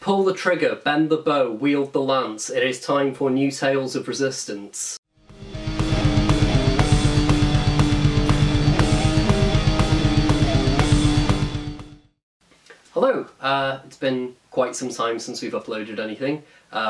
Pull the trigger, bend the bow, wield the lance. It is time for new tales of resistance. Hello, it's been quite some time since we've uploaded anything,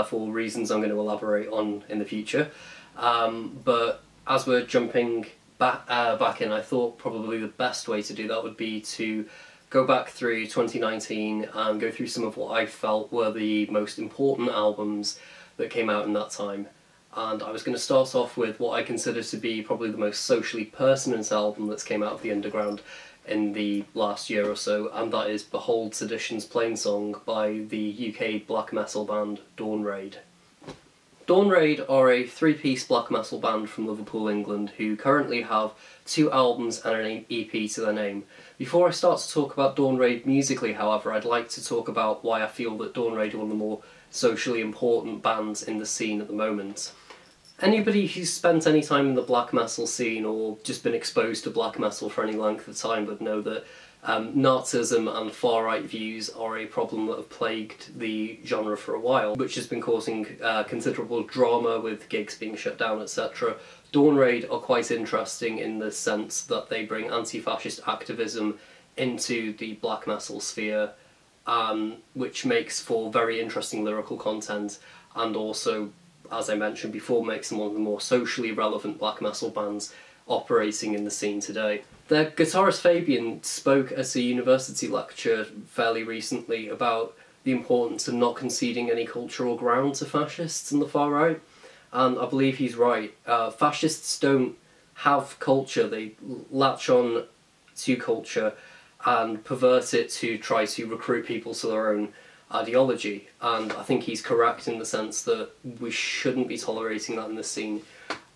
for reasons I'm going to elaborate on in the future. But as we're jumping back in, I thought probably the best way to do that would be to go back through 2019 and go through some of what I felt were the most important albums that came out in that time. And I was going to start off with what I consider to be probably the most socially pertinent album that's came out of the underground in the last year or so, and that is Behold Seditions' Plainsong by the UK black metal band Dawn Raid. Dawn Raid are a three-piece black metal band from Liverpool, England, who currently have 2 albums and an EP to their name. Before I start to talk about Dawn Raid musically, however, I'd like to talk about why I feel that Dawn Raid are one of the more socially important bands in the scene at the moment. Anybody who's spent any time in the black metal scene or just been exposed to black metal for any length of time would know that Nazism and far-right views are a problem that have plagued the genre for a while, which has been causing considerable drama with gigs being shut down, etc. Dawn Raid are quite interesting in the sense that they bring anti-fascist activism into the black metal sphere, which makes for very interesting lyrical content, and also, as I mentioned before, makes them one of the more socially relevant black metal bands operating in the scene today. Their guitarist Fabian spoke at a university lecture fairly recently about the importance of not conceding any cultural ground to fascists and the far right, and I believe he's right. Fascists don't have culture, they latch on to culture and pervert it to try to recruit people to their own ideology, and I think he's correct in the sense that we shouldn't be tolerating that in the scene.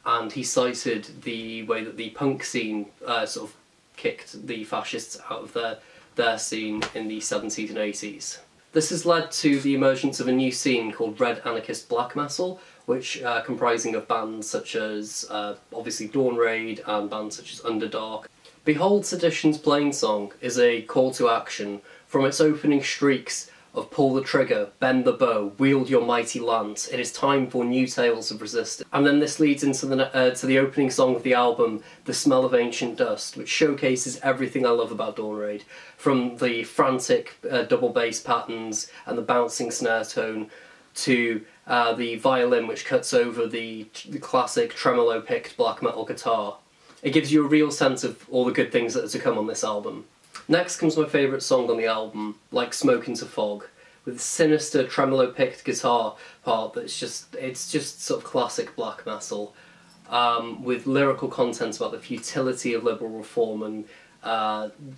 And he cited the way that the punk scene sort of kicked the fascists out of their scene in the 70s and 80s. This has led to the emergence of a new scene called Red Anarchist Black Metal, which comprising of bands such as obviously Dawn Raid and bands such as Underdark. Behold Seditions' Plainsong is a call to action. From its opening shrieks of pull the trigger, bend the bow, wield your mighty lance, it is time for new tales of resistance. And then this leads into the opening song of the album, The Smell of Ancient Dust, which showcases everything I love about Dawn Raid, from the frantic double bass patterns and the bouncing snare tone, to the violin which cuts over the classic tremolo-picked black metal guitar. It gives you a real sense of all the good things that are to come on this album. Next comes my favourite song on the album, Like Smoke into Fog, with a sinister tremolo-picked guitar part it's just sort of classic black metal, with lyrical content about the futility of liberal reform and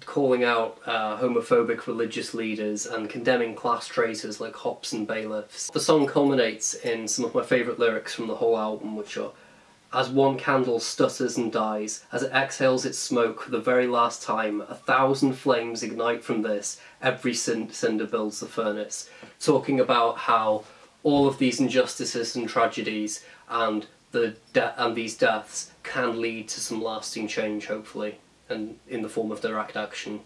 calling out homophobic religious leaders and condemning class traitors like hops and bailiffs. The song culminates in some of my favourite lyrics from the whole album, which are: as one candle stutters and dies, as it exhales its smoke for the very last time, 1,000 flames ignite from this, every cinder builds the furnace. Talking about how all of these injustices and tragedies and these deaths can lead to some lasting change, hopefully, and in the form of direct action.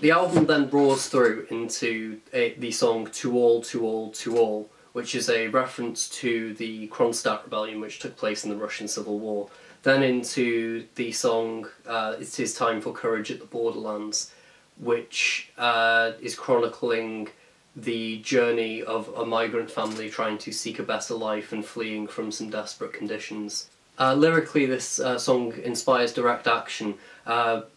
The album then roars through into the song To All, To All, To All, which is a reference to the Kronstadt rebellion which took place in the Russian Civil War. Then into the song It Is Time for Courage at the Borderlands, which is chronicling the journey of a migrant family trying to seek a better life and fleeing from some desperate conditions. Lyrically, this song inspires direct action,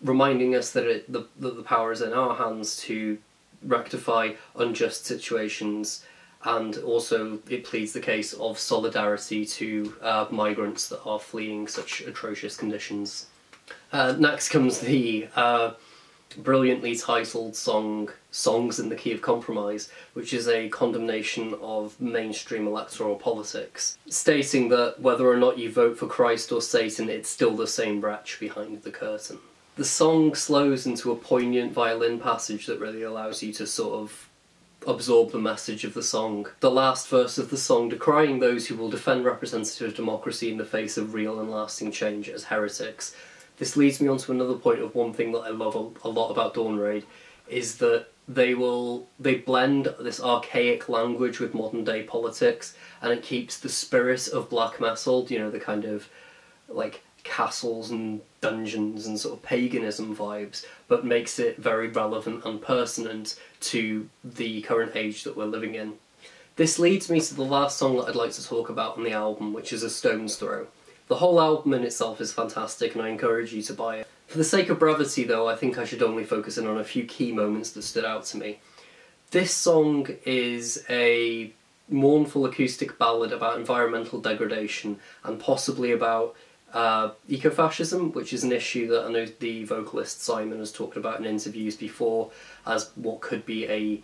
reminding us that the power is in our hands to rectify unjust situations, and also it pleads the case of solidarity to migrants that are fleeing such atrocious conditions. Next comes the brilliantly titled song Songs in the Key of Compromise, which is a condemnation of mainstream electoral politics, stating that whether or not you vote for Christ or Satan, it's still the same wretch behind the curtain. The song slows into a poignant violin passage that really allows you to sort of absorb the message of the song. The last verse of the song decrying those who will defend representative democracy in the face of real and lasting change as heretics. This leads me on to another point of one thing that I love a lot about Dawn Raid, is that they blend this archaic language with modern day politics, and it keeps the spirit of black metal, you know, the kind of like castles and dungeons and sort of paganism vibes, but makes it very relevant and pertinent to the current age that we're living in. This leads me to the last song that I'd like to talk about on the album, which is A Stone's Throw. The whole album in itself is fantastic and I encourage you to buy it. For the sake of brevity though, I think I should only focus in on a few key moments that stood out to me. This song is a mournful acoustic ballad about environmental degradation and possibly about ecofascism, which is an issue that I know the vocalist Simon has talked about in interviews before as what could be a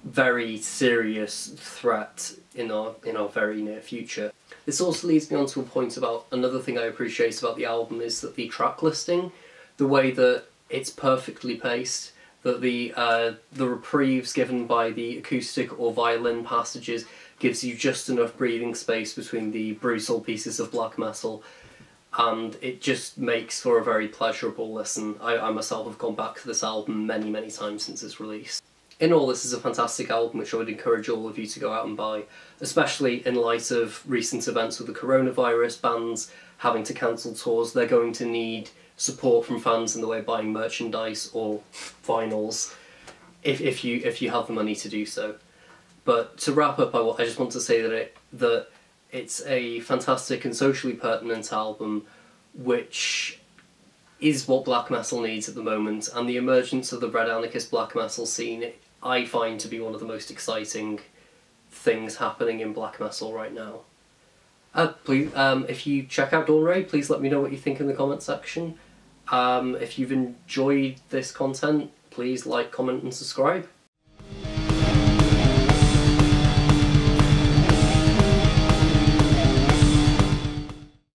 very serious threat in our very near future. This also leads me on to a point about another thing I appreciate about the album is that the track listing, the way that it's perfectly paced, that the reprieves given by the acoustic or violin passages gives you just enough breathing space between the brutal pieces of black metal, and it just makes for a very pleasurable listen. I myself have gone back to this album many, many times since its release. In all, this is a fantastic album which I would encourage all of you to go out and buy, especially in light of recent events with the coronavirus, bands having to cancel tours. They're going to need support from fans in the way of buying merchandise or vinyls if you have the money to do so. But to wrap up, I just want to say that it's a fantastic and socially pertinent album which is what black metal needs at the moment, and the emergence of the red anarchist black metal scene I find to be one of the most exciting things happening in black metal right now. Please, if you check out Dawn Raid, please let me know what you think in the comment section. If you've enjoyed this content, please like, comment and subscribe.